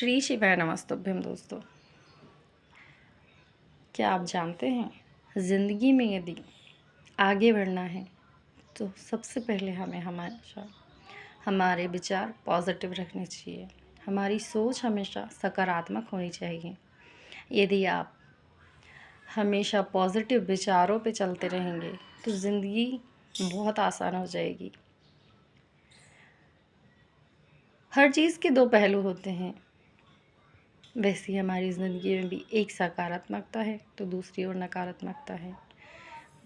श्री शिवाय नमस्तुभ्यम। दोस्तों, क्या आप जानते हैं ज़िंदगी में यदि आगे बढ़ना है तो सबसे पहले हमें हमेशा हमारे विचार पॉजिटिव रखने चाहिए। हमारी सोच हमेशा सकारात्मक होनी चाहिए। यदि आप हमेशा पॉजिटिव विचारों पे चलते रहेंगे तो ज़िंदगी बहुत आसान हो जाएगी। हर चीज़ के दो पहलू होते हैं, वैसे हमारी ज़िंदगी में भी एक सकारात्मकता है तो दूसरी ओर नकारात्मकता है।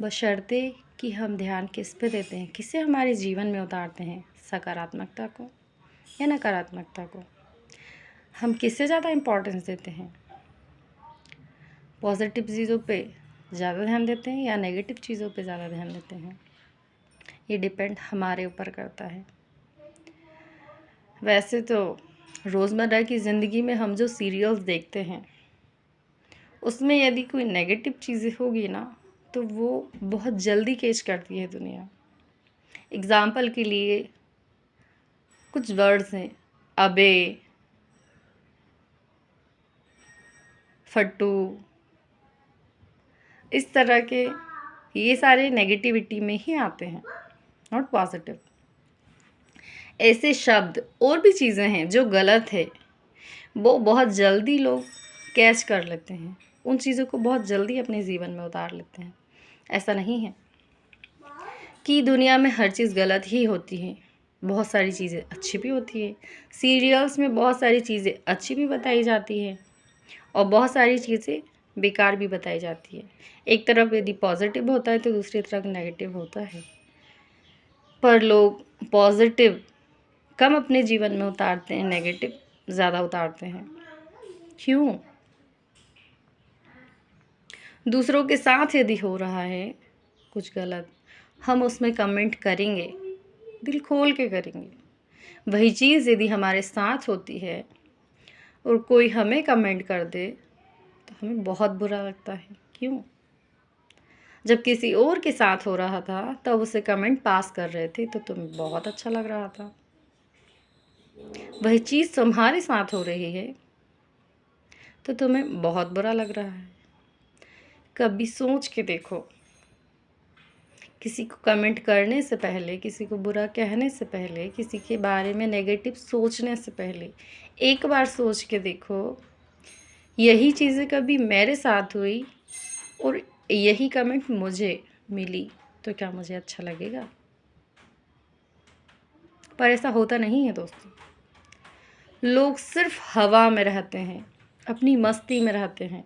बशर्ते कि हम ध्यान किस पे देते हैं, किसे हमारे जीवन में उतारते हैं, सकारात्मकता को या नकारात्मकता को। हम किससे ज़्यादा इम्पोर्टेंस देते हैं, पॉजिटिव चीज़ों पे ज़्यादा ध्यान देते हैं या नेगेटिव चीज़ों पे ज़्यादा ध्यान देते हैं, ये डिपेंड हमारे ऊपर करता है। वैसे तो रोज़मर्रा की ज़िंदगी में हम जो सीरियल्स देखते हैं उसमें यदि कोई नेगेटिव चीज़ें होगी ना तो वो बहुत जल्दी कैच करती है दुनिया। एग्ज़ाम्पल के लिए कुछ वर्ड्स हैं, अबे, फट्टू, इस तरह के, ये सारे नेगेटिविटी में ही आते हैं, नॉट पॉजिटिव। ऐसे शब्द और भी चीज़ें हैं जो गलत है, वो बहुत जल्दी लोग कैच कर लेते हैं, उन चीज़ों को बहुत जल्दी अपने जीवन में उतार लेते हैं। ऐसा नहीं है कि दुनिया में हर चीज़ गलत ही होती है, बहुत सारी चीज़ें अच्छी भी होती है। सीरियल्स में बहुत सारी चीज़ें अच्छी भी बताई जाती हैं और बहुत सारी चीज़ें बेकार भी बताई जाती है। एक तरफ यदि पॉजिटिव होता है तो दूसरी तरफ नेगेटिव होता है, पर लोग पॉजिटिव कम अपने जीवन में उतारते हैं, नेगेटिव ज़्यादा उतारते हैं। क्यों? दूसरों के साथ यदि हो रहा है कुछ गलत, हम उसमें कमेंट करेंगे, दिल खोल के करेंगे। वही चीज़ यदि हमारे साथ होती है और कोई हमें कमेंट कर दे तो हमें बहुत बुरा लगता है। क्यों? जब किसी और के साथ हो रहा था तब उसे कमेंट पास कर रहे थे तो तुम्हें बहुत अच्छा लग रहा था। वही चीज़ तुम्हारे साथ हो रही है तो तुम्हें बहुत बुरा लग रहा है। कभी सोच के देखो, किसी को कमेंट करने से पहले, किसी को बुरा कहने से पहले, किसी के बारे में नेगेटिव सोचने से पहले एक बार सोच के देखो, यही चीज़ें कभी मेरे साथ हुई और यही कमेंट मुझे मिली तो क्या मुझे अच्छा लगेगा? पर ऐसा होता नहीं है दोस्तों। लोग सिर्फ हवा में रहते हैं, अपनी मस्ती में रहते हैं,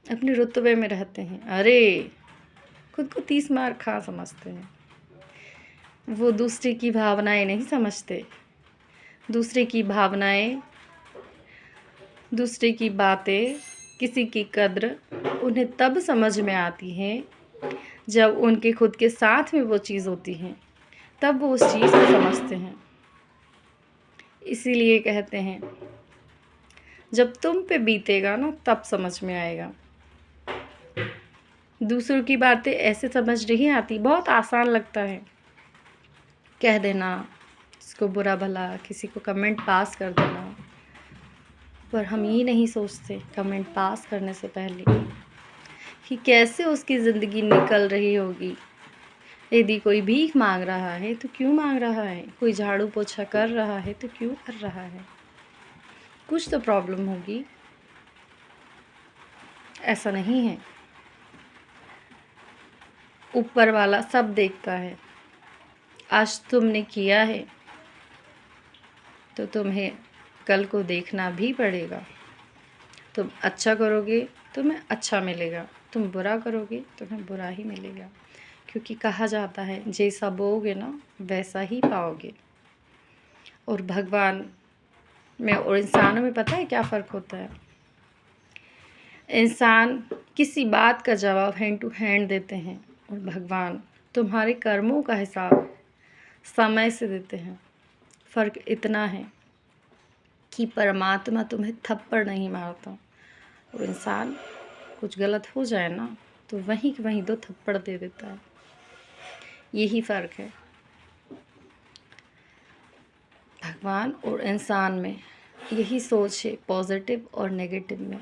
अपने रुतबे में रहते हैं। अरे, खुद को 30 मार खा समझते हैं। वो दूसरे की भावनाएं नहीं समझते। दूसरे की भावनाएं, दूसरे की बातें, किसी की कद्र उन्हें तब समझ में आती है जब उनके खुद के साथ में वो चीज़ होती है, तब वो उस चीज़ को समझते हैं। इसीलिए कहते हैं जब तुम पे बीतेगा ना तब समझ में आएगा। दूसरों की बातें ऐसे समझ नहीं आती, बहुत आसान लगता है कह देना, किसको बुरा भला, किसी को कमेंट पास कर देना, पर हम ये नहीं सोचते कमेंट पास करने से पहले कि कैसे उसकी ज़िंदगी निकल रही होगी। यदि कोई भीख मांग रहा है तो क्यों मांग रहा है, कोई झाड़ू पोछा कर रहा है तो क्यों कर रहा है, कुछ तो प्रॉब्लम होगी। ऐसा नहीं है, ऊपर वाला सब देखता है। आज तुमने किया है तो तुम्हें कल को देखना भी पड़ेगा। तुम अच्छा करोगे तुम्हें अच्छा मिलेगा, तुम बुरा करोगे तुम्हें बुरा ही मिलेगा, क्योंकि कहा जाता है जैसा बोओगे ना वैसा ही पाओगे। और भगवान में और इंसानों में पता है क्या फ़र्क होता है? इंसान किसी बात का जवाब हैंड टू हैंड देते हैं और भगवान तुम्हारे कर्मों का हिसाब समय से देते हैं। फ़र्क इतना है कि परमात्मा तुम्हें थप्पड़ नहीं मारता और इंसान कुछ गलत हो जाए ना तो वहीं के वहीं 2 थप्पड़ दे देता है। यही फ़र्क है भगवान और इंसान में। यही सोच है पॉजिटिव और नेगेटिव में।